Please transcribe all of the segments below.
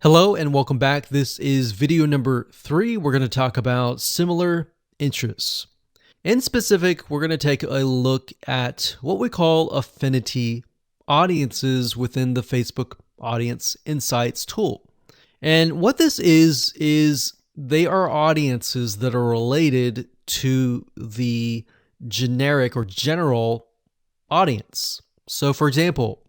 Hello and welcome back. This is video number 3. We're going to talk about similar interests. In specific, we're going to take a look at what we call affinity audiences within the Facebook Audience Insights tool. And what this is they are audiences that are related to the generic or general audience. So for example,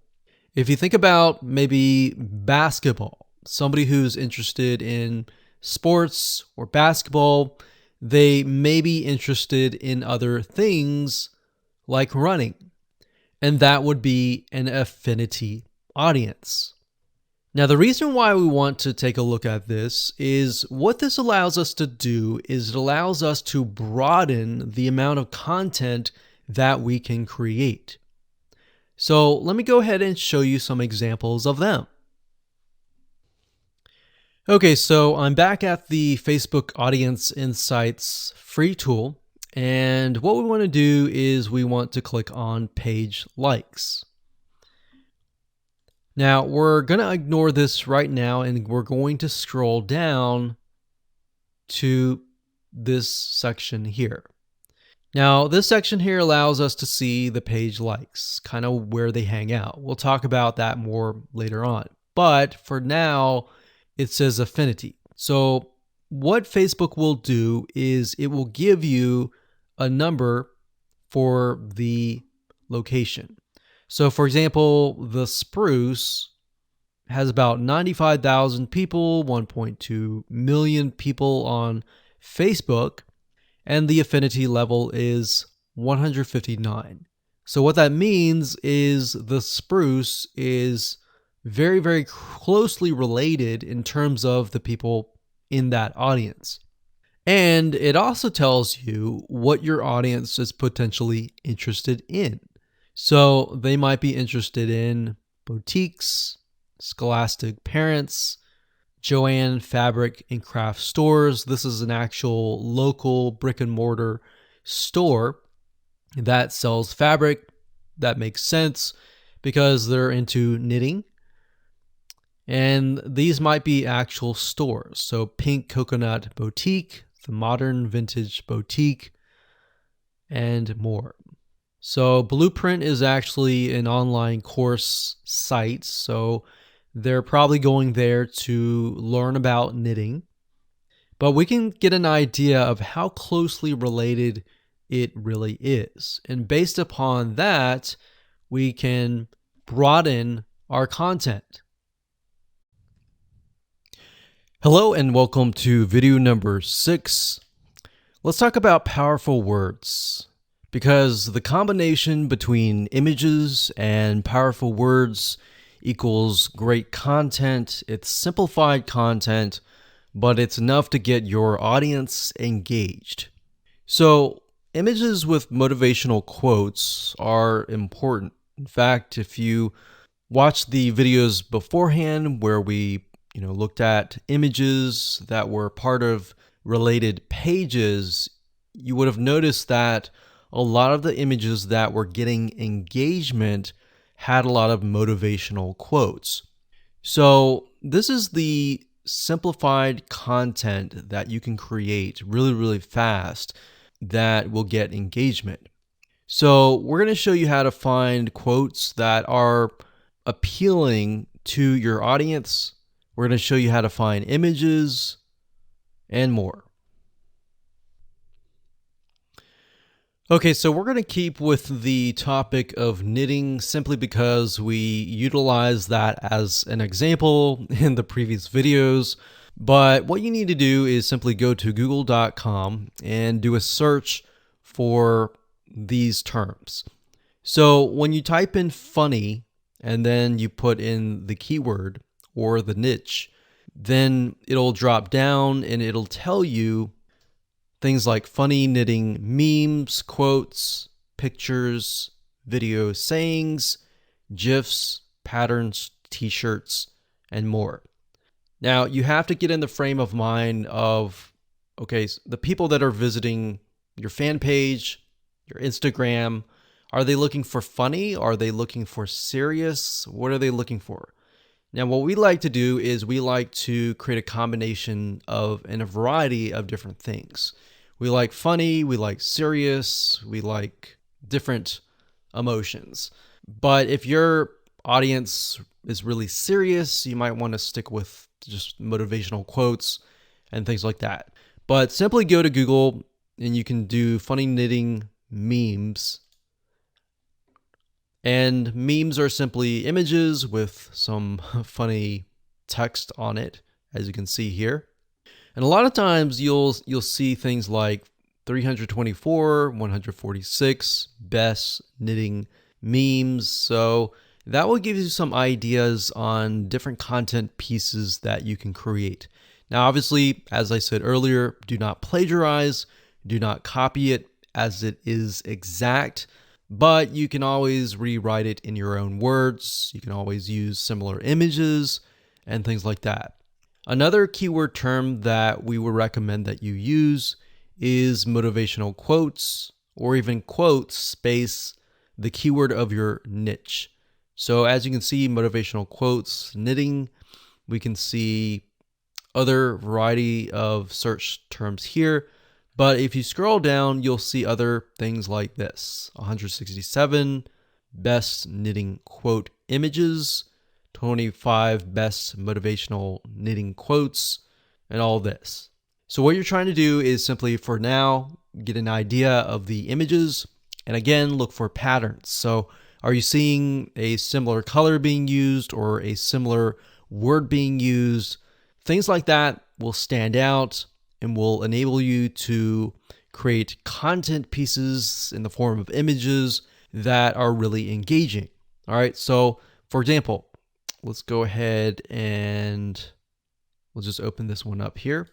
if you think about maybe basketball, somebody who's interested in sports or basketball, they may be interested in other things like running, and that would be an affinity audience. Now, the reason why we want to take a look at this is what this allows us to do is it allows us to broaden the amount of content that we can create. So let me go ahead and show you some examples of them. Okay, so I'm back at the Facebook Audience Insights free tool, and what we want to do is we want to click on Page Likes. Now, we're going to ignore this right now, and we're going to scroll down to this section here. Now, this section here allows us to see the page likes, kind of where they hang out. We'll talk about that more later on. But for now, it says affinity. So what Facebook will do is it will give you a number for the location. So for example, the Spruce has about 95,000 people, 1.2 million people on Facebook, and the affinity level is 159. So what that means is the Spruce is very, very closely related in terms of the people in that audience. And it also tells you what your audience is potentially interested in. So they might be interested in boutiques, Scholastic Parents, Joann Fabric and Craft Stores. This is an actual local brick and mortar store that sells fabric. That makes sense because they're into knitting. And these might be actual stores. So Pink Coconut Boutique, the Modern Vintage Boutique, and more. So Blueprint is actually an online course site. So they're probably going there to learn about knitting. But we can get an idea of how closely related it really is. And based upon that, we can broaden our content. Hello and welcome to video number 6. Let's talk about powerful words, because the combination between images and powerful words equals great content. It's simplified content, but it's enough to get your audience engaged. So images with motivational quotes are important. In fact, if you watch the videos beforehand where we looked at images that were part of related pages, you would have noticed that a lot of the images that were getting engagement had a lot of motivational quotes. So this is the simplified content that you can create really, really fast that will get engagement. So we're going to show you how to find quotes that are appealing to your audience. We're going to show you how to find images and more. Okay, so we're going to keep with the topic of knitting simply because we utilized that as an example in the previous videos. But what you need to do is simply go to google.com and do a search for these terms. So when you type in funny and then you put in the keyword or the niche, then it'll drop down and it'll tell you things like funny knitting memes, quotes, pictures, video sayings, GIFs, patterns, t-shirts, and more. Now, you have to get in the frame of mind of, okay, the people that are visiting your fan page, your Instagram, are they looking for funny? Are they looking for serious? What are they looking for? Now, what we like to do is we like to create a combination of and a variety of different things. We like funny, we like serious, we like different emotions. But if your audience is really serious, you might want to stick with just motivational quotes and things like that. But simply go to Google and you can do funny knitting memes. And memes are simply images with some funny text on it, as you can see here. And a lot of times you'll see things like 324, 146 best knitting memes. So that will give you some ideas on different content pieces that you can create. Now, obviously, as I said earlier, do not plagiarize, do not copy it as it is exact, but you can always rewrite it in your own words. You can always use similar images and things like that. Another keyword term that we would recommend that you use is motivational quotes, or even quotes space the keyword of your niche. So as you can see, motivational quotes, knitting, we can see other variety of search terms here. But if you scroll down, you'll see other things like this: 167 best knitting quote images, 25 best motivational knitting quotes, and all this. So what you're trying to do is simply, for now, get an idea of the images, and again, look for patterns. So are you seeing a similar color being used or a similar word being used? Things like that will stand out and will enable you to create content pieces in the form of images that are really engaging. All right, so for example, let's go ahead and we'll just open this one up here.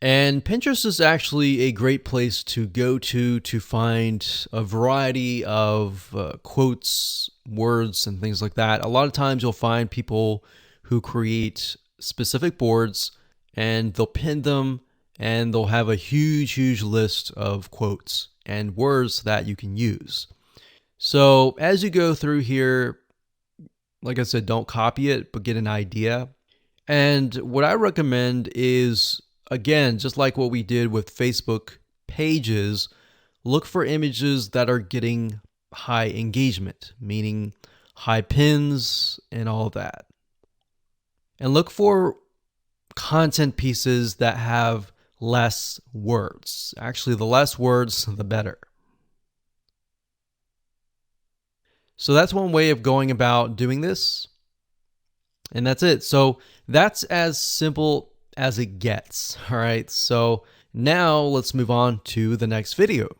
And Pinterest is actually a great place to go to find a variety of quotes, words, and things like that. A lot of times you'll find people who create specific boards and they'll pin them and they'll have a huge list of quotes and words that you can use. So as you go through here, like I said, don't copy it, but get an idea. And what I recommend is, again, just like what we did with Facebook pages, look for images that are getting high engagement, meaning high pins and all of that. And look for content pieces that have less words. Actually, the less words, the better. So that's one way of going about doing this. And that's it. So that's as simple as it gets. All right. So now let's move on to the next video.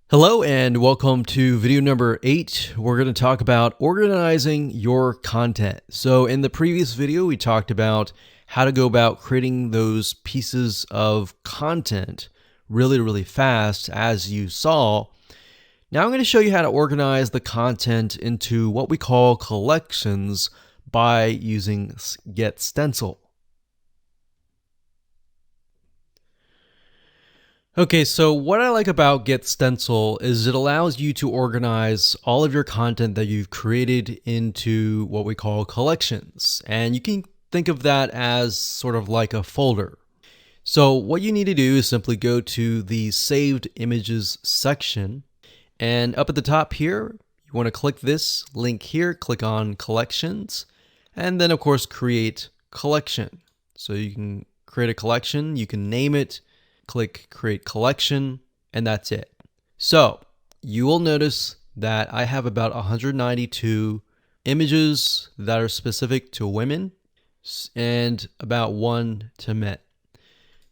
Hello and welcome to video number 8. We're going to talk about organizing your content. So in the previous video, we talked about how to go about creating those pieces of content really fast, as you saw. Now I'm going to show you how to organize the content into what we call collections by using GetStencil. Okay, so what I like about GetStencil is it allows you to organize all of your content that you've created into what we call collections. And you can think of that as sort of like a folder. So what you need to do is simply go to the Saved Images section. And up at the top here, you want to click this link here, click on Collections, and then of course create collection. So you can create a collection, you can name it, click Create Collection, and that's it. So you will notice that I have about 192 images that are specific to women and about 1 to men.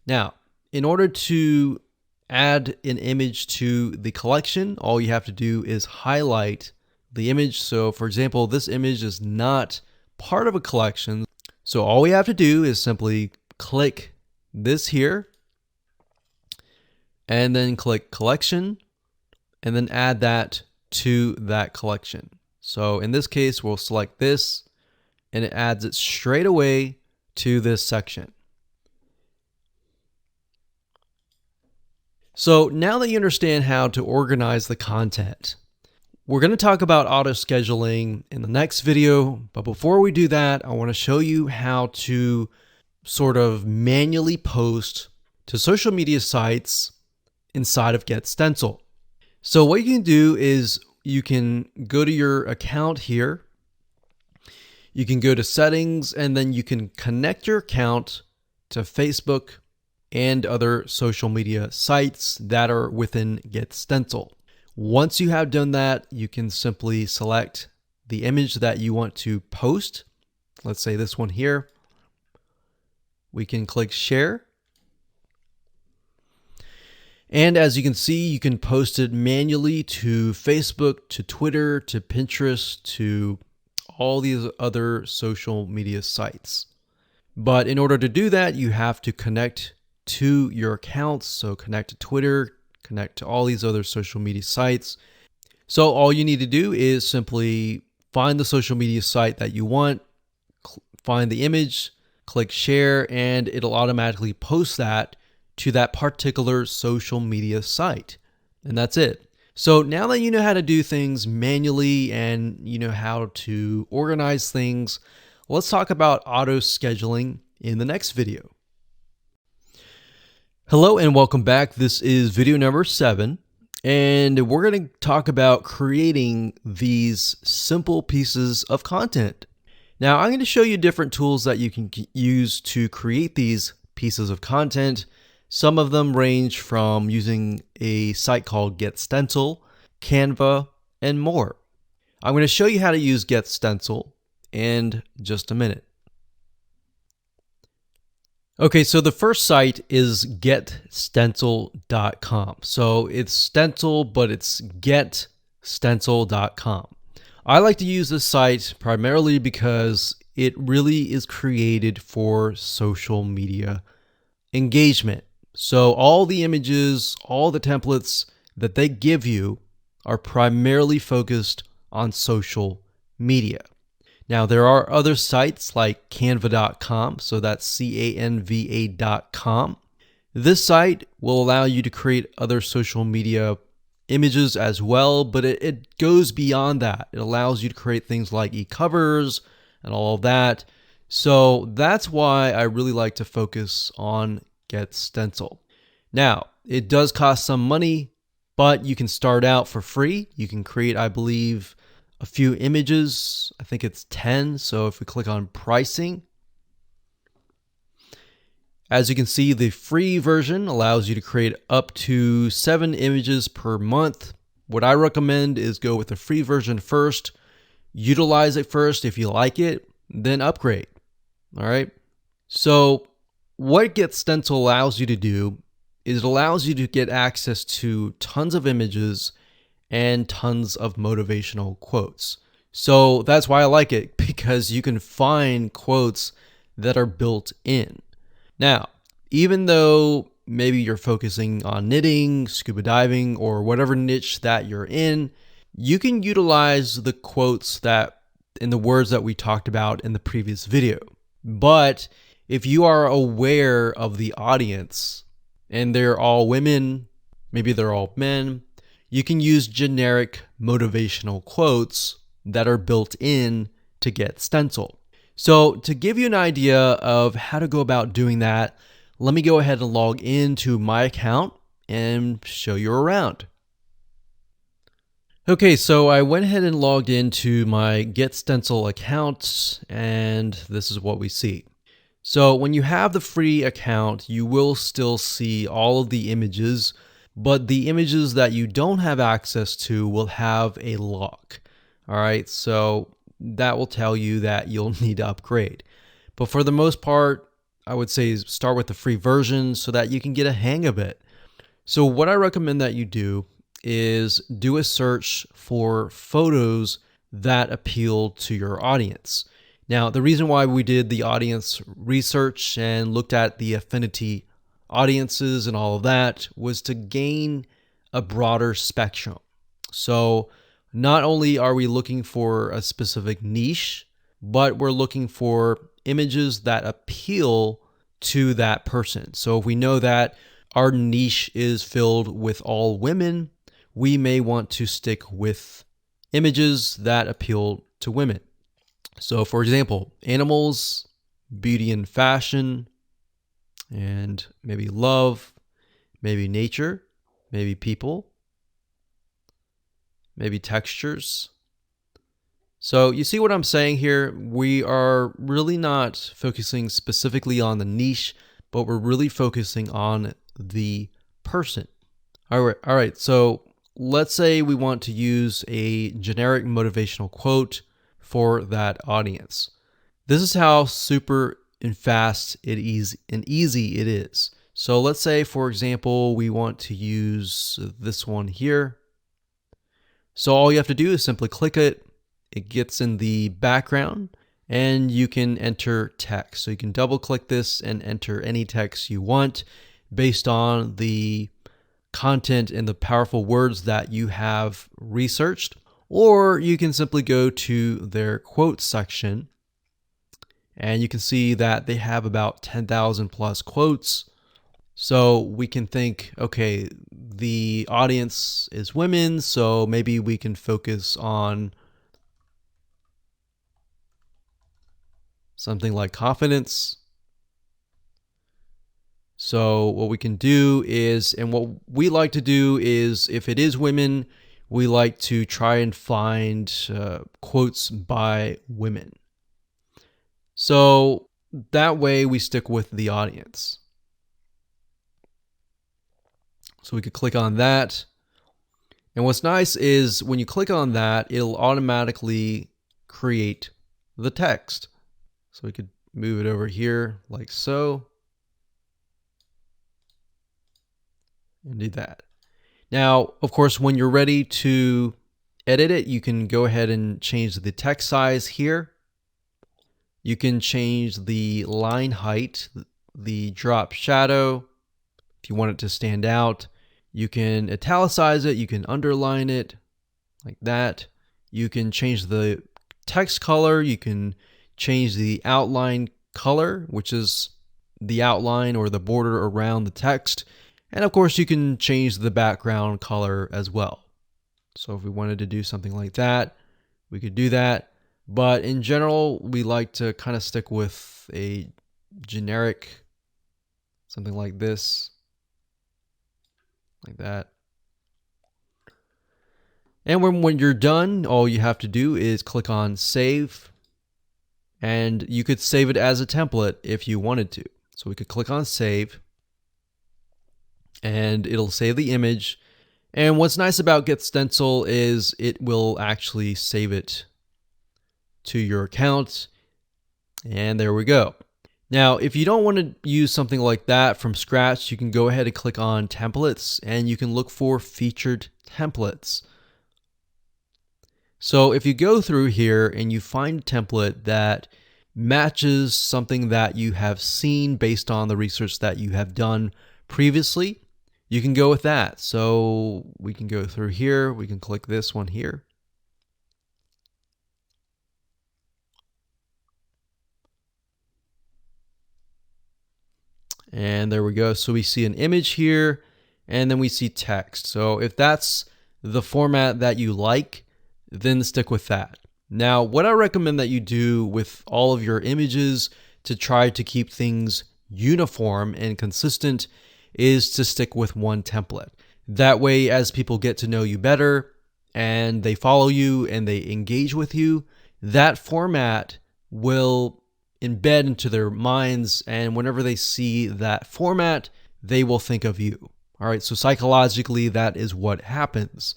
Now, in order to add an image to the collection, all you have to do is highlight the image. So for example, this image is not part of a collection. So all we have to do is simply click this here and then click collection and then add that to that collection. So in this case, we'll select this and it adds it straight away to this section. So now that you understand how to organize the content, We're going to talk about auto scheduling in the next video, but before we do that, I want to show you how to sort of manually post to social media sites inside of GetStencil. So what you can do is you can go to your account here. You can go to settings, and then you can connect your account to Facebook and other social media sites that are within GetStencil. Once you have done that, you can simply select the image that you want to post. Let's say this one here. We can click share. And as you can see, you can post it manually to Facebook, to Twitter, to Pinterest, to all these other social media sites. But in order to do that, you have to connect to your accounts. So connect to Twitter, connect to all these other social media sites. So all you need to do is simply find the social media site that you want, find the image, click share, and it'll automatically post that to that particular social media site. And that's it. So now that you know how to do things manually and you know how to organize things, let's talk about auto scheduling in the next video. Hello and welcome back. This is video number 7, and we're going to talk about creating these simple pieces of content. Now, I'm going to show you different tools that you can use to create these pieces of content. Some of them range from using a site called GetStencil, Canva, and more. I'm going to show you how to use GetStencil in just a minute. Okay, so the first site is getstencil.com. So it's stencil, but it's getstencil.com. I like to use this site primarily because it really is created for social media engagement. So all the images, all the templates that they give you are primarily focused on social media. Now, there are other sites like canva.com, so that's canva.com. This site will allow you to create other social media images as well, but it goes beyond that. It allows you to create things like e-covers and all of that. So that's why I really like to focus on GetStencil. Now, it does cost some money, but you can start out for free. You can create, I believe, a few images. I think it's 10. So if we click on pricing, as you can see, the free version allows you to create up to 7 images per month. What I recommend is go with the free version first, utilize it first. If you like it, then upgrade. All right. So what GetStencil allows you to do is it allows you to get access to tons of images and tons of motivational quotes. So that's why I like it, because you can find quotes that are built in. Now, even though maybe you're focusing on knitting, scuba diving, or whatever niche that you're in, you can utilize the quotes that in the words that we talked about in the previous video. But if you are aware of the audience and they're all women, maybe they're all men, you can use generic motivational quotes that are built in to GetStencil. So to give you an idea of how to go about doing that, let me go ahead and log into my account and show you around. Okay, so I went ahead and logged into my GetStencil account, and this is what we see. So when you have the free account, you will still see all of the images, but the images that you don't have access to will have a lock. All right, so that will tell you that you'll need to upgrade. But for the most part, I would say start with the free version so that you can get a hang of it. So what I recommend that you do is do a search for photos that appeal to your audience. Now, the reason why we did the audience research and looked at the affinity audiences and all of that was to gain a broader spectrum. So not only are we looking for a specific niche, but we're looking for images that appeal to that person. So if we know that our niche is filled with all women, we may want to stick with images that appeal to women. So for example, animals, beauty and fashion, and maybe love, maybe nature, maybe people, maybe textures. So you see what I'm saying here? We are really not focusing specifically on the niche, but we're really focusing on the person. All right. So let's say we want to use a generic motivational quote for that audience. This is how super and fast and easy it is. So let's say, for example, we want to use this one here. So all you have to do is simply click it. It gets in the background and you can enter text. So you can double click this and enter any text you want based on the content and the powerful words that you have researched. Or you can simply go to their quotes section and you can see that they have about 10,000 plus quotes. So we can think, okay, the audience is women, so maybe we can focus on something like confidence. So what we can do is, and what we like to do is, if it is women, we like to try and find quotes by women. So that way we stick with the audience. So we could click on that. And what's nice is when you click on that, it'll automatically create the text. So we could move it over here like so. And do that. Now, of course, when you're ready to edit it, you can go ahead and change the text size here. You can change the line height, the drop shadow, if you want it to stand out. You can italicize it, you can underline it like that. You can change the text color, you can change the outline color, which is the outline or the border around the text. And of course, you can change the background color as well. So if we wanted to do something like that, we could do that. But in general, we like to kind of stick with a generic, something like this, like that. And when you're done, all you have to do is click on save. And you could save it as a template if you wanted to. So we could click on save. And it'll save the image. And what's nice about Get Stencil is it will actually save it to your account. And there we go. Now, if you don't want to use something like that from scratch, you can go ahead and click on templates and you can look for featured templates. So if you go through here and you find a template that matches something that you have seen based on the research that you have done previously, you can go with that. So we can go through here. We can click this one here. And there we go. So we see an image here and then we see text. So if that's the format that you like, then stick with that. Now, what I recommend that you do with all of your images to try to keep things uniform and consistent is to stick with one template. That way, as people get to know you better and they follow you and they engage with you, that format will embed into their minds. And whenever they see that format, they will think of you. All right. So psychologically, that is what happens.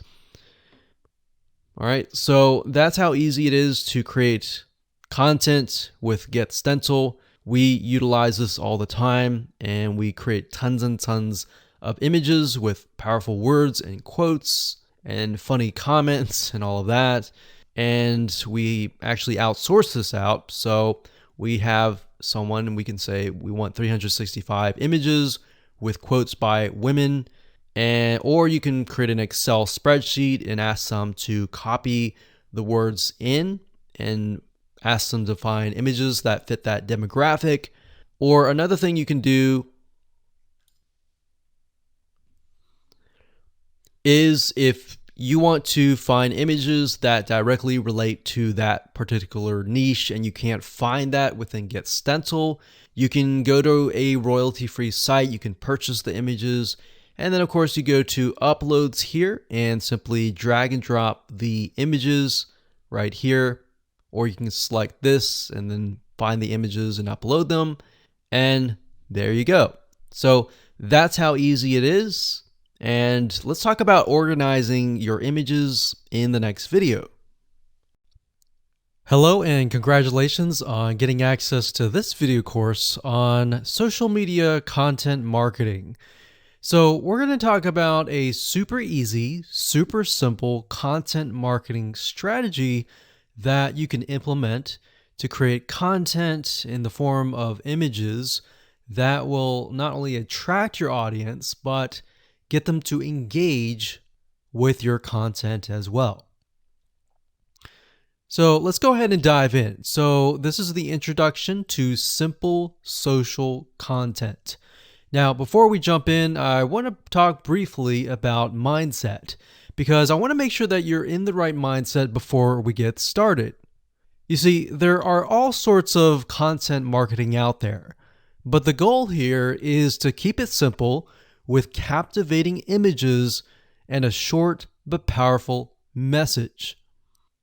All right. So that's how easy it is to create content with Get Stencil. We utilize this all the time and we create tons and tons of images with powerful words and quotes and funny comments and all of that. And we actually outsource this out. So we have someone and we can say we want 365 images with quotes by women. Or you can create an Excel spreadsheet and ask them to copy the words in and ask them to find images that fit that demographic. Or another thing you can do is if you want to find images that directly relate to that particular niche and you can't find that within Get Stencil, you can go to a royalty-free site, you can purchase the images, and then of course you go to Uploads here and simply drag and drop the images right here, or you can select this and then find the images and upload them, and there you go. So that's how easy it is. And let's talk about organizing your images in the next video. Hello and congratulations on getting access to this video course on social media content marketing. So we're going to talk about a super easy, super simple content marketing strategy that you can implement to create content in the form of images that will not only attract your audience, but get them to engage with your content as well. So let's go ahead and dive in. So this is the introduction to simple social content. Now, before we jump in, I want to talk briefly about mindset, because I want to make sure that you're in the right mindset before we get started. You see, there are all sorts of content marketing out there, but the goal here is to keep it simple with captivating images and a short but powerful message.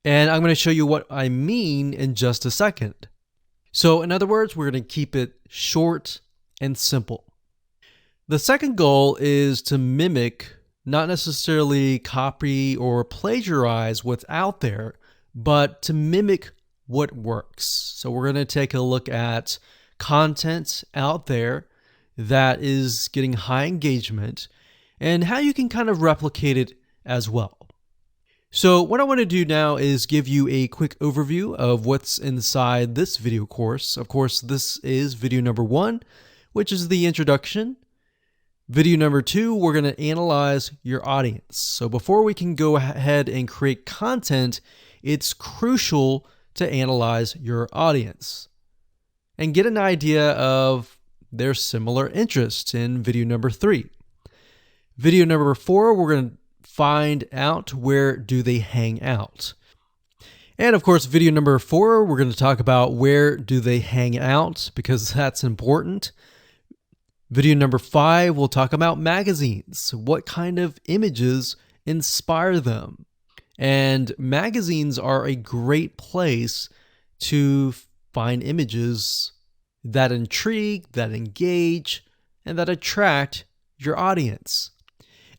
And I'm going to show you what I mean in just a second. So in other words, we're going to keep it short and simple. The second goal is to mimic, not necessarily copy or plagiarize what's out there, but to mimic what works. So we're going to take a look at content out there that is getting high engagement and how you can kind of replicate it as well. So what I want to do now is give you a quick overview of what's inside this video course. Of course, this is video number 1, which is the introduction. Video number 2, we're going to analyze your audience. So before we can go ahead and create content, it's crucial to analyze your audience and get an idea of their similar interests in video number 3. Video number 4, we're going to find out where do they hang out. And of course, video number 4, we're going to talk about where do they hang out, because that's important. Video number 5, we'll talk about magazines. What kind of images inspire them? And magazines are a great place to find images that intrigue, that engage, and that attract your audience.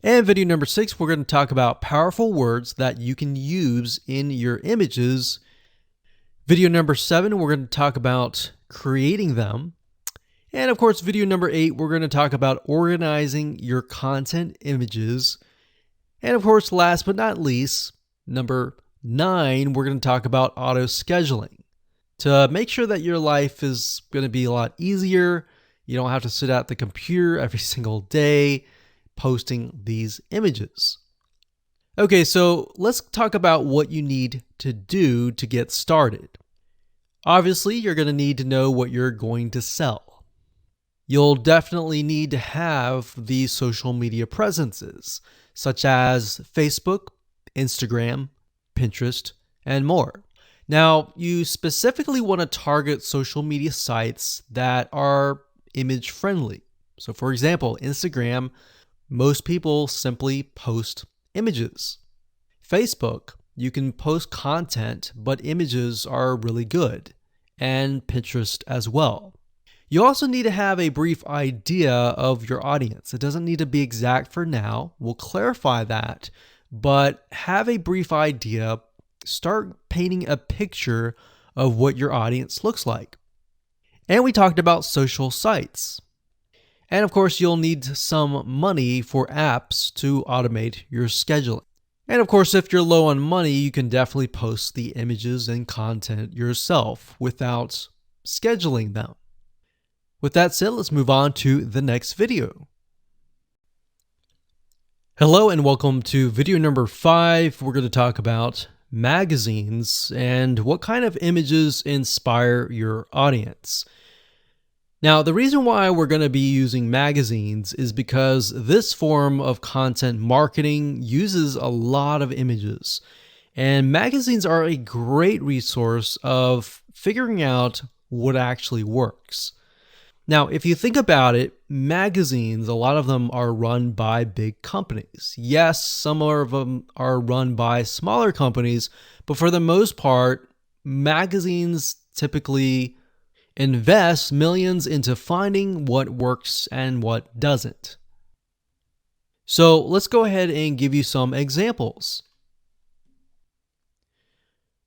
And video number 6, we're going to talk about powerful words that you can use in your images. Video number 7, we're going to talk about creating them. And of course, video number 8, we're going to talk about organizing your content images. And of course, last but not least, number 9, we're going to talk about auto scheduling to make sure that your life is going to be a lot easier. You don't have to sit at the computer every single day posting these images. Okay, so let's talk about what you need to do to get started. Obviously, you're going to need to know what you're going to sell. You'll definitely need to have these social media presences, such as Facebook, Instagram, Pinterest, and more. Now, you specifically want to target social media sites that are image friendly. So for example, Instagram, most people simply post images. Facebook, you can post content, but images are really good. And Pinterest as well. You also need to have a brief idea of your audience. It doesn't need to be exact for now. We'll clarify that, but have a brief idea. Start painting a picture of what your audience looks like. And we talked about social sites. And of course, you'll need some money for apps to automate your scheduling. And of course, if you're low on money, you can definitely post the images and content yourself without scheduling them. With that said, let's move on to the next video. Hello and welcome to video number 5. We're going to talk about magazines and what kind of images inspire your audience. Now, the reason why we're going to be using magazines is because this form of content marketing uses a lot of images. And magazines are a great resource of figuring out what actually works. Now, if you think about it, magazines, a lot of them are run by big companies. Yes, some of them are run by smaller companies, but for the most part, magazines typically invest millions into finding what works and what doesn't. So let's go ahead and give you some examples.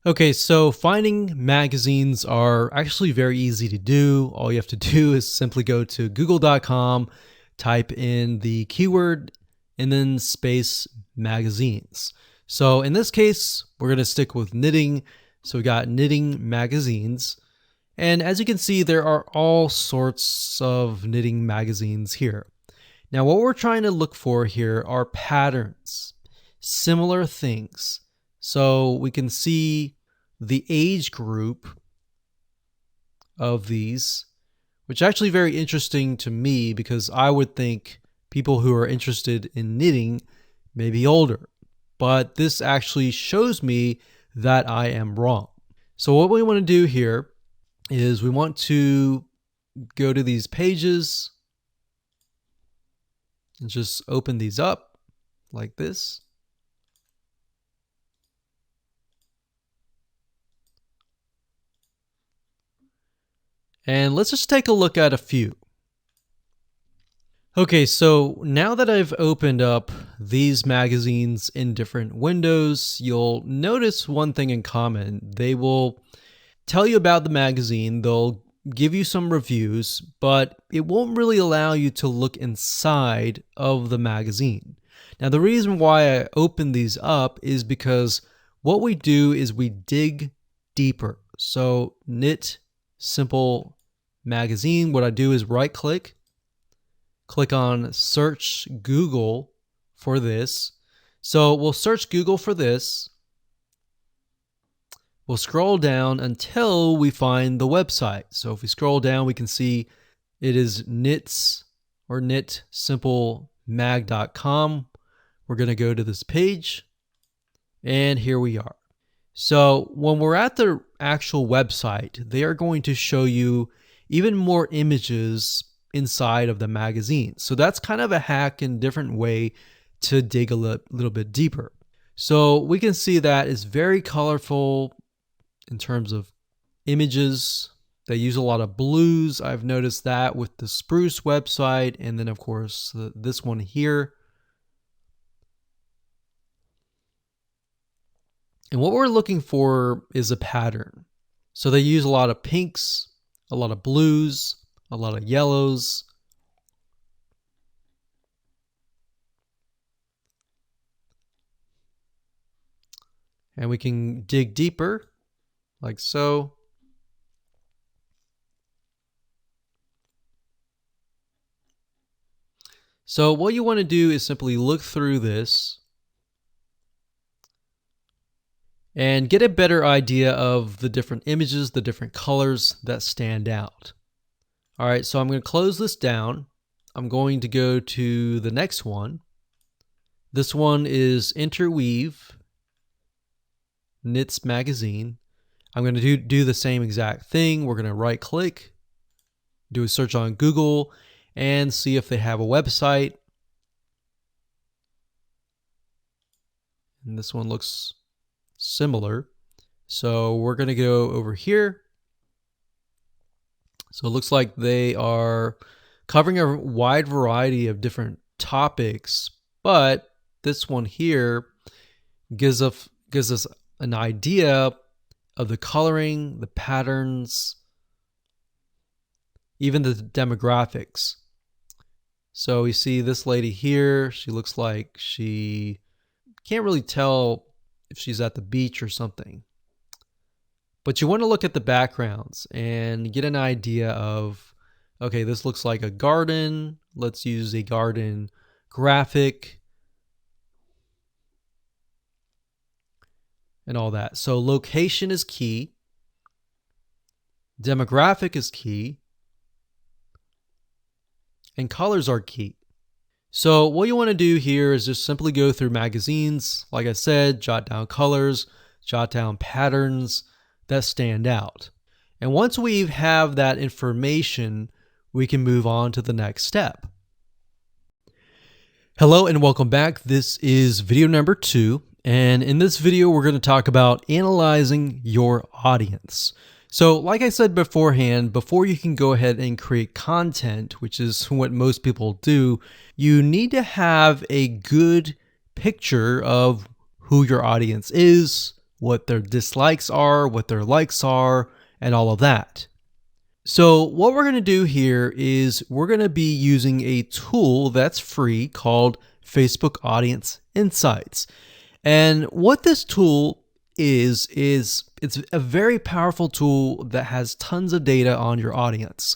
Okay, so finding magazines are actually very easy to do. All you have to do is simply go to google.com, type in the keyword, and then space magazines. So in this case, we're going to stick with knitting. So we got knitting magazines. And as you can see, there are all sorts of knitting magazines here. Now, what we're trying to look for here are patterns, similar things. So we can see the age group of these, which is actually very interesting to me because I would think people who are interested in knitting may be older. But this actually shows me that I am wrong. So what we want to do here is we want to go to these pages and just open these up like this. And let's just take a look at a few. Okay, so now that I've opened up these magazines in different windows, you'll notice one thing in common. They will tell you about the magazine, they'll give you some reviews, but it won't really allow you to look inside of the magazine. Now, the reason why I open these up is because what we do is we dig deeper. So Knit Simple Magazine, what I do is right click on search Google for this. So we'll search Google for this. We'll scroll down until we find the website. So if we scroll down, we can see it is knits or knitsimplemag.com. We're going to go to this page, and here we are. So when we're at the actual website, they are going to show you even more images inside of the magazine. So that's kind of a hack and different way to dig a little bit deeper. So we can see that it's very colorful in terms of images. They use a lot of blues. I've noticed that with the Spruce website, and then of course this one here. And what we're looking for is a pattern. So they use a lot of pinks, a lot of blues, a lot of yellows. And we can dig deeper, like so. So what you want to do is simply look through this and get a better idea of the different images, the different colors that stand out. All right, so I'm going to close this down. I'm going to go to the next one. This one is Interweave Knits Magazine. I'm going to do the same exact thing. We're going to right click, do a search on Google, and see if they have a website. And this one looks similar. So we're going to go over here. So it looks like they are covering a wide variety of different topics, but this one here gives us an idea of the coloring, the patterns, even the demographics. So we see this lady here. She looks like she can't really tell if she's at the beach or something. But you want to look at the backgrounds and get an idea of, okay, this looks like a garden. Let's use a garden graphic and all that. So location is key. Demographic is key. and colors are key. So what you want to do here is just simply go through magazines, like I said, jot down colors, jot down patterns that stand out. And once we have that information, we can move on to the next step. Hello and welcome back. This is video number 2. And in this video, we're going to talk about analyzing your audience. So like I said beforehand, before you can go ahead and create content, which is what most people do, you need to have a good picture of who your audience is, what their dislikes are, what their likes are, and all of that. So what we're going to do here is we're going to be using a tool that's free called Facebook Audience Insights. And what this tool is it's a very powerful tool that has tons of data on your audience.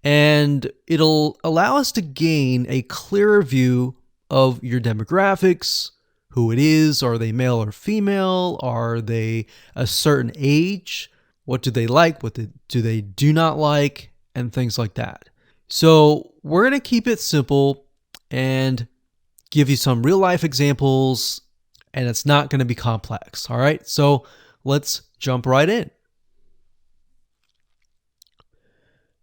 And it'll allow us to gain a clearer view of your demographics, who it is, are they male or female, are they a certain age, what do they like, what do they do not like, and things like that. So we're going to keep it simple and give you some real life examples, and it's not going to be complex. All right, so let's jump right in.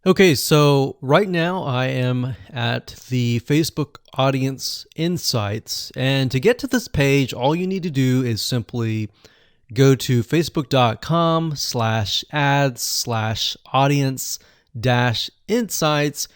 Okay, so right now I am at the Facebook Audience Insights, and to get to this page, all you need to do is simply go to facebook.com/ads/audience-insights.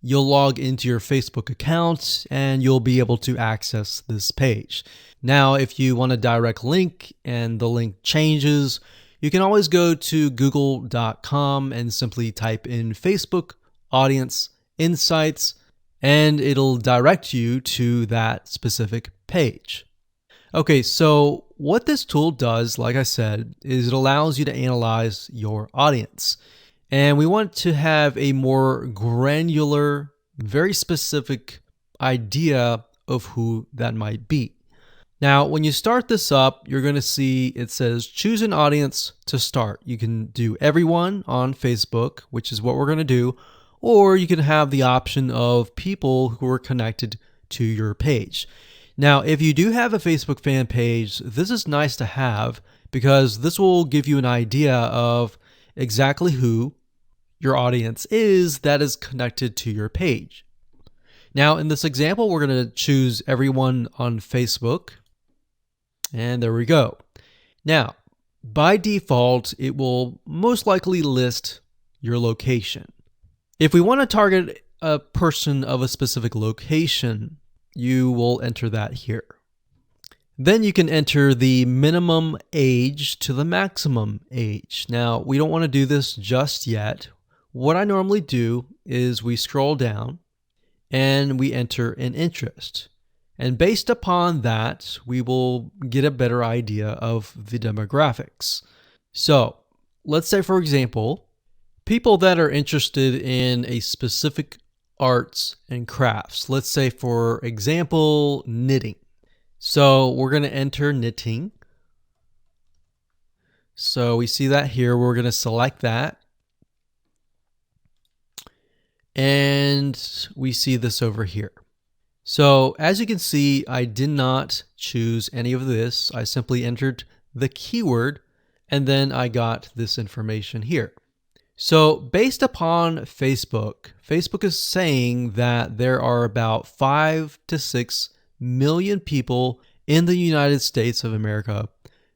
You'll log into your Facebook account and you'll be able to access this page. Now, if you want a direct link and the link changes, you can always go to google.com and simply type in Facebook Audience Insights, and it'll direct you to that specific page. Okay, so what this tool does, like I said, is it allows you to analyze your audience. And we want to have a more granular, very specific idea of who that might be. Now, when you start this up, you're going to see it says choose an audience to start. You can do everyone on Facebook, which is what we're going to do, or you can have the option of people who are connected to your page. Now, if you do have a Facebook fan page, this is nice to have because this will give you an idea of exactly who your audience is that is connected to your page. Now, in this example, we're going to choose everyone on Facebook. And there we go. Now, by default, it will most likely list your location. If we want to target a person of a specific location, you will enter that here. Then you can enter the minimum age to the maximum age. Now, we don't want to do this just yet. What I normally do is we scroll down and we enter an interest. And based upon that, we will get a better idea of the demographics. So let's say, for example, people that are interested in a specific arts and crafts. Let's say, for example, knitting. So we're going to enter knitting. So we see that here. We're going to select that. And we see this over here. So as you can see, I did not choose any of this. I simply entered the keyword and then I got this information here. So based upon Facebook is saying that there are about 5 to 6 million people in the United States of America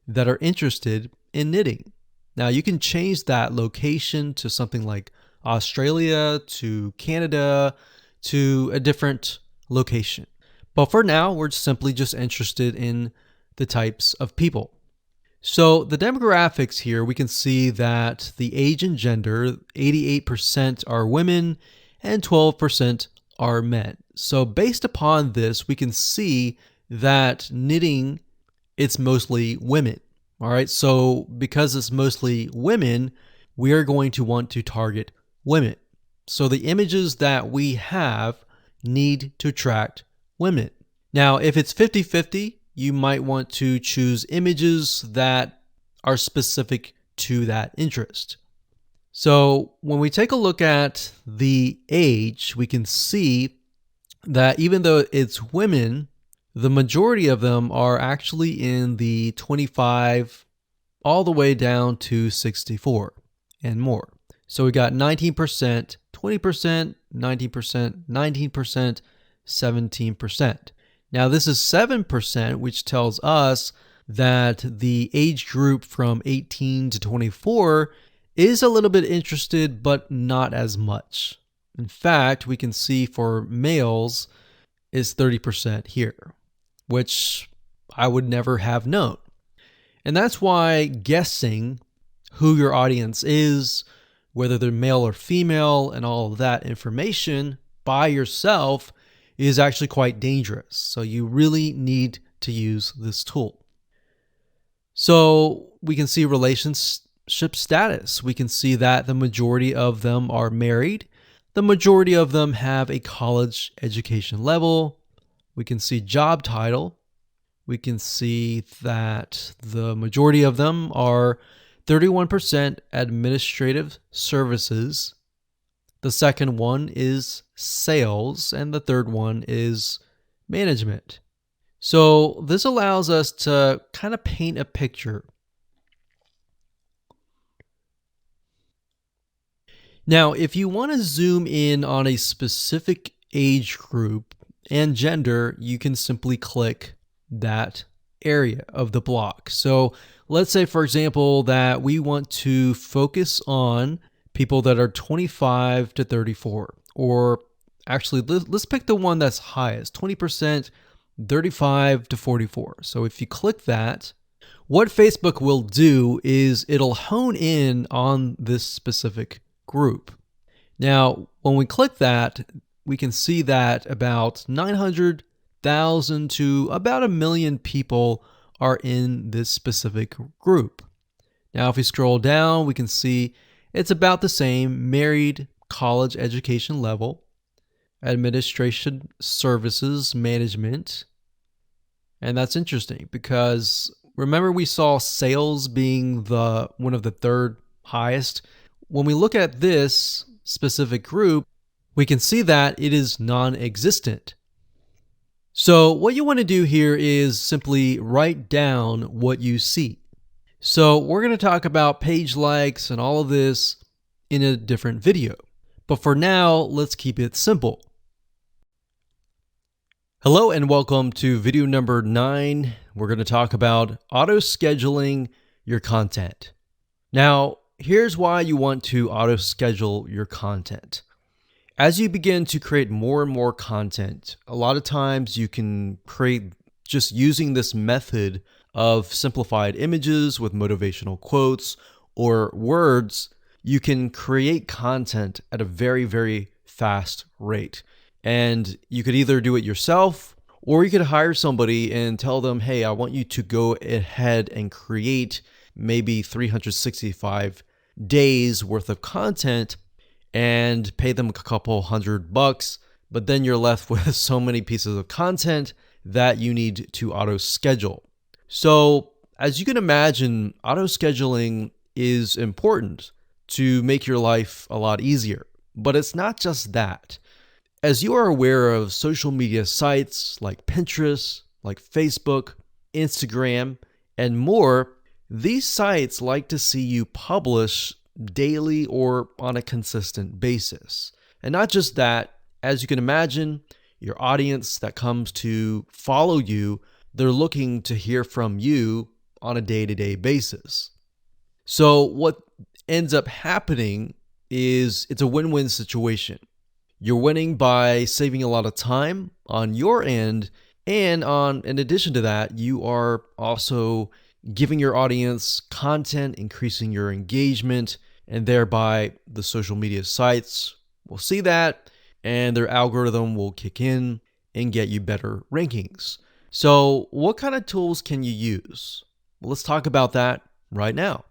that are interested in knitting. Now you can change that location to something like Australia, to Canada, to a different location. But for now, we're simply just interested in the types of people. So the demographics here, we can see that the age and gender, 88% are women and 12% are men. So based upon this, we can see that knitting, it's mostly women. All right, so because it's mostly women, we are going to want to target women. So the images that we have need to attract women. Now, if it's 50-50, you might want to choose images that are specific to that interest. So when we take a look at the age, we can see that even though it's women, the majority of them are actually in the 25 all the way down to 64 and more. So we got 19%, 20%, 19%, 19%, 17%. Now this is 7%, which tells us that the age group from 18 to 24 is a little bit interested, but not as much. In fact, we can see for males is 30% here, which I would never have known. And that's why guessing who your audience is, whether they're male or female, and all of that information by yourself is actually quite dangerous. So you really need to use this tool. So we can see relationship status. We can see that the majority of them are married. The majority of them have a college education level. We can see job title. We can see that the majority of them are 31% administrative services. The second one is sales, and the third one is management. So this allows us to kind of paint a picture. Now, if you want to zoom in on a specific age group and gender, you can simply click that area of the block. So let's say, for example, that we want to focus on people that are 25 to 34, or actually let's pick the one that's highest, 20%, 35 to 44. So if you click that, what Facebook will do is it'll hone in on this specific group. Now, when we click that, we can see that about 900,000 to about 1 million people are in this specific group. Now, if we scroll down, we can see it's about the same: married, college education level, administration services, management. And that's interesting because remember we saw sales being one of the third highest. When we look at this specific group, we can see that it is non-existent. So what you want to do here is simply write down what you see. So we're going to talk about page likes and all of this in a different video. But for now, let's keep it simple. Hello and welcome to video number 9. We're going to talk about auto-scheduling your content. Now, here's why you want to auto-schedule your content. As you begin to create more and more content, a lot of times you can create just using this method of simplified images with motivational quotes or words. You can create content at a very, very fast rate. And you could either do it yourself, or you could hire somebody and tell them, hey, I want you to go ahead and create maybe 365 days worth of content and pay them a couple $100, but then you're left with so many pieces of content that you need to auto schedule. So as you can imagine, auto scheduling is important to make your life a lot easier, but it's not just that. As you are aware of social media sites like Pinterest, like Facebook, Instagram, and more, these sites like to see you publish daily or on a consistent basis. And not just that, as you can imagine, your audience that comes to follow you, they're looking to hear from you on a day-to-day basis. So what ends up happening is it's a win-win situation. You're winning by saving a lot of time on your end, and in addition to that, you are also giving your audience content, increasing your engagement, and thereby the social media sites will see that and their algorithm will kick in and get you better rankings. So what kind of tools can you use? Well, let's talk about that right now.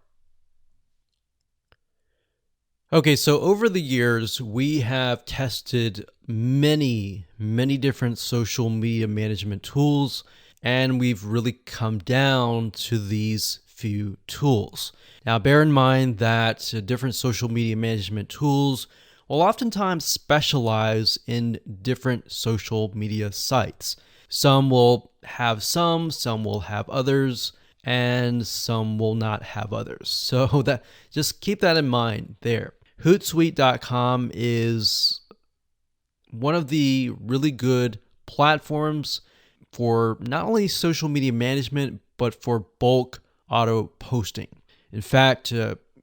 Okay, so over the years, we have tested many different social media management tools, and we've really come down to these few tools. Now, bear in mind that different social media management tools will oftentimes specialize in different social media sites. Some will have some will have others, and some will not have others. So that just keep that in mind there. Hootsuite.com is one of the really good platforms for not only social media management, but for bulk auto posting. In fact,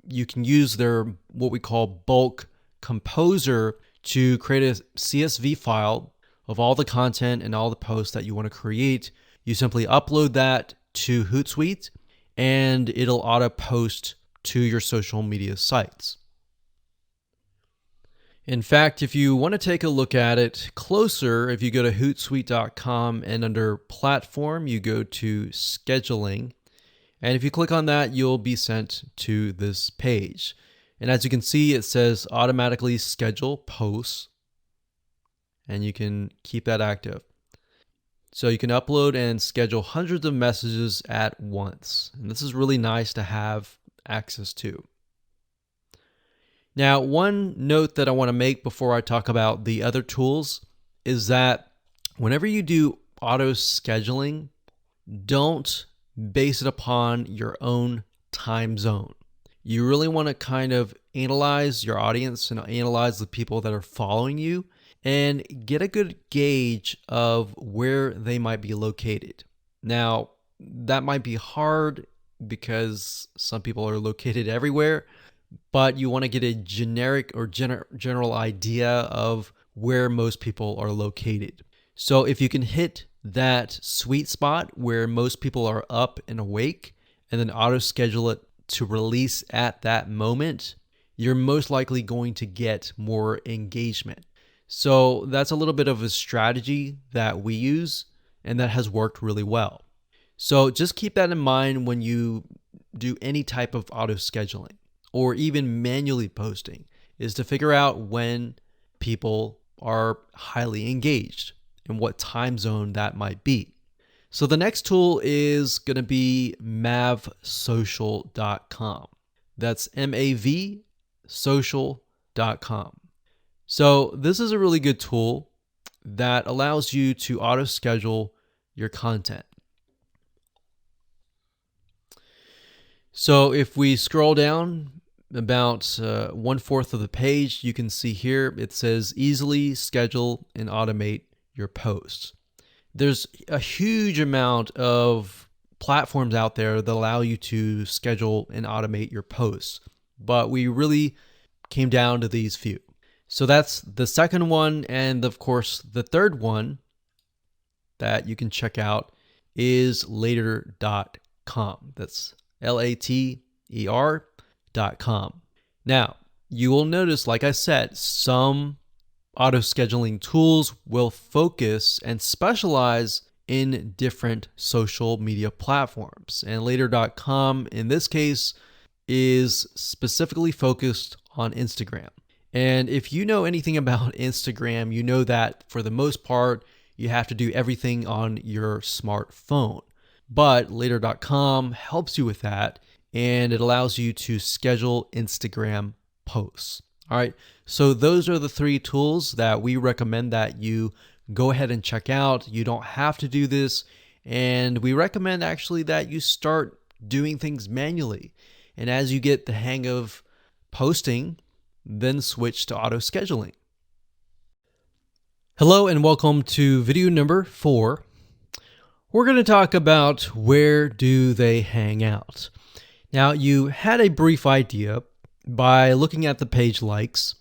you can use their what we call bulk composer to create a CSV file of all the content and all the posts that you want to create. You simply upload that to Hootsuite and it'll auto post to your social media sites. In fact, if you want to take a look at it closer, if you go to Hootsuite.com and under Platform, you go to Scheduling. And if you click on that, you'll be sent to this page. And as you can see, it says automatically schedule posts. And you can keep that active. So you can upload and schedule hundreds of messages at once. And this is really nice to have access to. Now, one note that I want to make before I talk about the other tools is that whenever you do auto scheduling, don't base it upon your own time zone. You really want to kind of analyze your audience and analyze the people that are following you and get a good gauge of where they might be located. Now, that might be hard because some people are located everywhere, but you want to get a generic or general idea of where most people are located. So if you can hit that sweet spot where most people are up and awake and then auto schedule it to release at that moment, you're most likely going to get more engagement. So that's a little bit of a strategy that we use and that has worked really well. So just keep that in mind when you do any type of auto scheduling or even manually posting, is to figure out when people are highly engaged and what time zone that might be. So the next tool is going to be mavsocial.com. That's mavsocial.com. So this is a really good tool that allows you to auto schedule your content. So if we scroll down about 1/4 of the page, you can see here it says easily schedule and automate your posts. There's a huge amount of platforms out there that allow you to schedule and automate your posts, but we really came down to these few. So that's the second one, and of course the third one that you can check out is later.com. That's later.com. Now, you will notice, like I said, some auto scheduling tools will focus and specialize in different social media platforms. And later.com in this case is specifically focused on Instagram. And if you know anything about Instagram, you know that for the most part, you have to do everything on your smartphone. But later.com helps you with that, and it allows you to schedule Instagram posts. All right, so those are the 3 tools that we recommend that you go ahead and check out. You don't have to do this, and we recommend actually that you start doing things manually. And as you get the hang of posting, then switch to auto scheduling. Hello and welcome to video number 4. We're going to talk about where do they hang out. Now, you had a brief idea by looking at the page likes,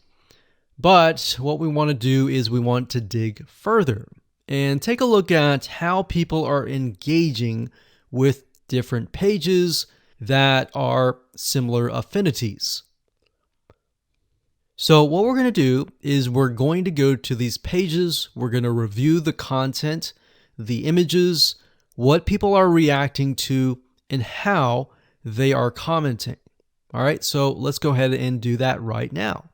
but what we want to do is we want to dig further and take a look at how people are engaging with different pages that are similar affinities. So what we're going to do is we're going to go to these pages, we're going to review the content, the images, what people are reacting to, and how they are commenting. All right, so let's go ahead and do that right now.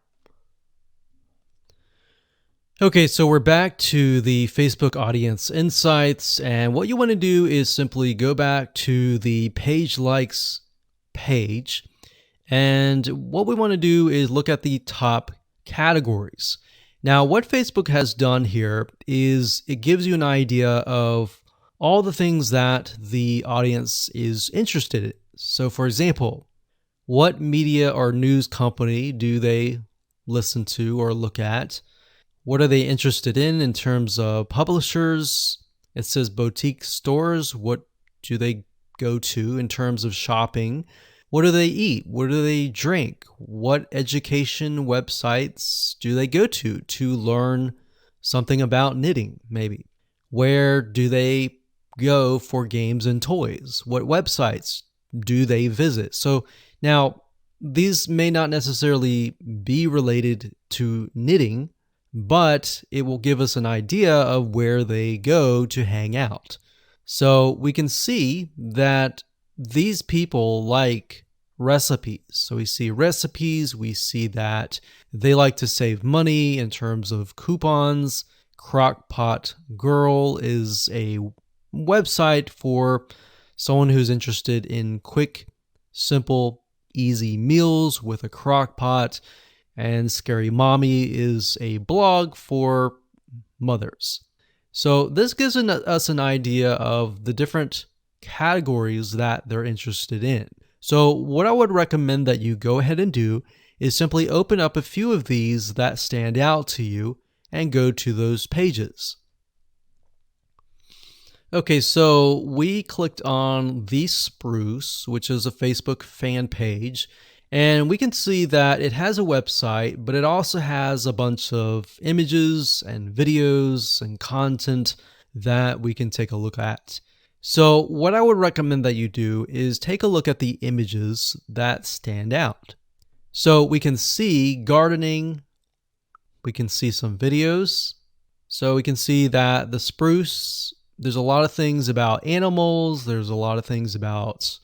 Okay, so we're back to the Facebook Audience Insights, and what you want to do is simply go back to the page likes page, and what we want to do is look at the top categories. Now, what Facebook has done here is it gives you an idea of all the things that the audience is interested in. So, for example, what media or news company do they listen to or look at? What are they interested in terms of publishers? It says boutique stores. What do they go to in terms of shopping? What do they eat? What do they drink? What education websites do they go to learn something about knitting, maybe? Where do they go for games and toys? What websites do they visit? So now, these may not necessarily be related to knitting, but it will give us an idea of where they go to hang out. So we can see that these people like recipes. So we see recipes, we see that they like to save money in terms of coupons. Crockpot Girl is a website for someone who's interested in quick, simple, easy meals with a crock pot. And Scary Mommy is a blog for mothers. So this gives us an idea of the different categories that they're interested in. So what I would recommend that you go ahead and do is simply open up a few of these that stand out to you and go to those pages. Okay, so we clicked on The Spruce, which is a Facebook fan page, and we can see that it has a website, but it also has a bunch of images and videos and content that we can take a look at. So what I would recommend that you do is take a look at the images that stand out. So we can see gardening, we can see some videos. So we can see that The Spruce, there's a lot of things about animals, there's a lot of things about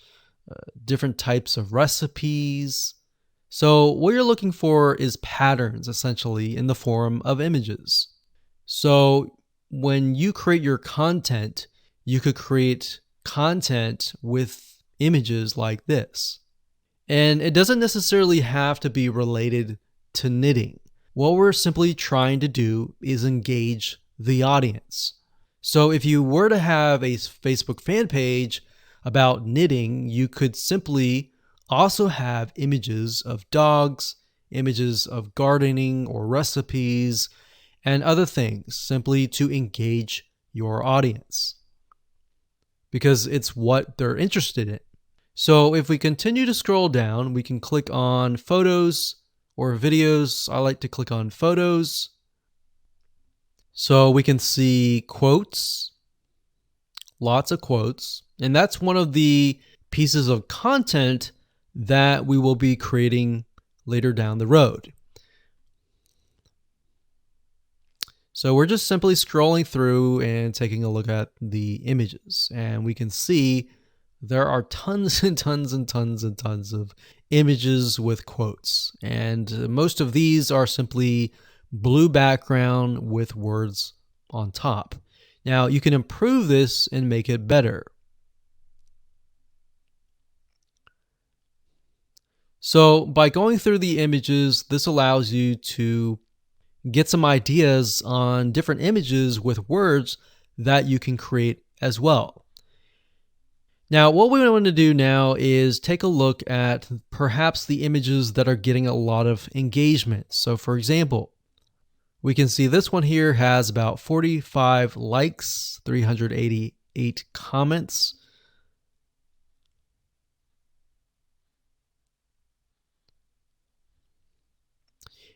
different types of recipes. So what you're looking for is patterns, essentially, in the form of images. So when you create your content, you could create content with images like this. And it doesn't necessarily have to be related to knitting. What we're simply trying to do is engage the audience. So if you were to have a Facebook fan page about knitting, you could simply also have images of dogs, images of gardening or recipes, and other things, simply to engage your audience, because it's what they're interested in. So if we continue to scroll down, we can click on photos or videos. I like to click on photos. So we can see quotes, lots of quotes, and that's one of the pieces of content that we will be creating later down the road. So we're just simply scrolling through and taking a look at the images, and we can see there are tons and tons and tons and tons of images with quotes, and most of these are simply blue background with words on top. Now you can improve this and make it better. So by going through the images, this allows you to get some ideas on different images with words that you can create as well. Now, what we want to do now is take a look at perhaps the images that are getting a lot of engagement. So for example, we can see this one here has about 45 likes, 388 comments.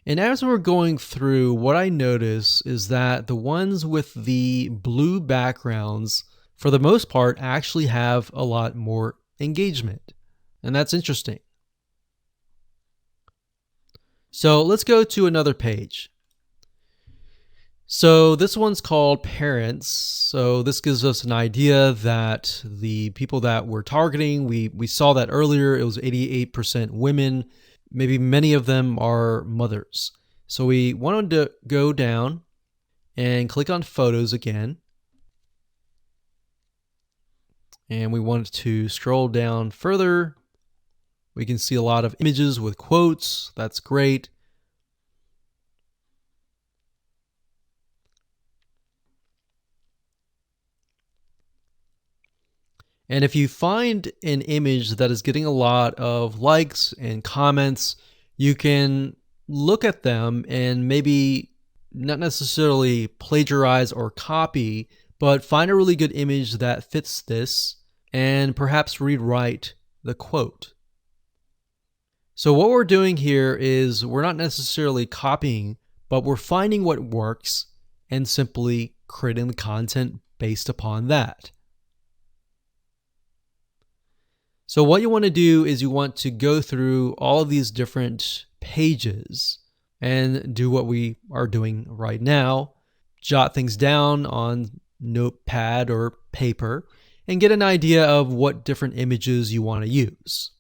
And as we're going through, what I notice is that the ones with the blue backgrounds, for the most part, actually have a lot more engagement. And that's interesting. So let's go to another page. So this one's called Parents. So this gives us an idea that the people that we're targeting, we saw that earlier, it was 88% women. Maybe many of them are mothers. So we wanted to go down and click on photos again. And we want to scroll down further. We can see a lot of images with quotes. That's great. And if you find an image that is getting a lot of likes and comments, you can look at them and maybe not necessarily plagiarize or copy, but find a really good image that fits this and perhaps rewrite the quote. So what we're doing here is we're not necessarily copying, but we're finding what works and simply creating the content based upon that. So what you want to do is you want to go through all of these different pages and do what we are doing right now. Jot things down on notepad or paper and get an idea of what different images you want to use.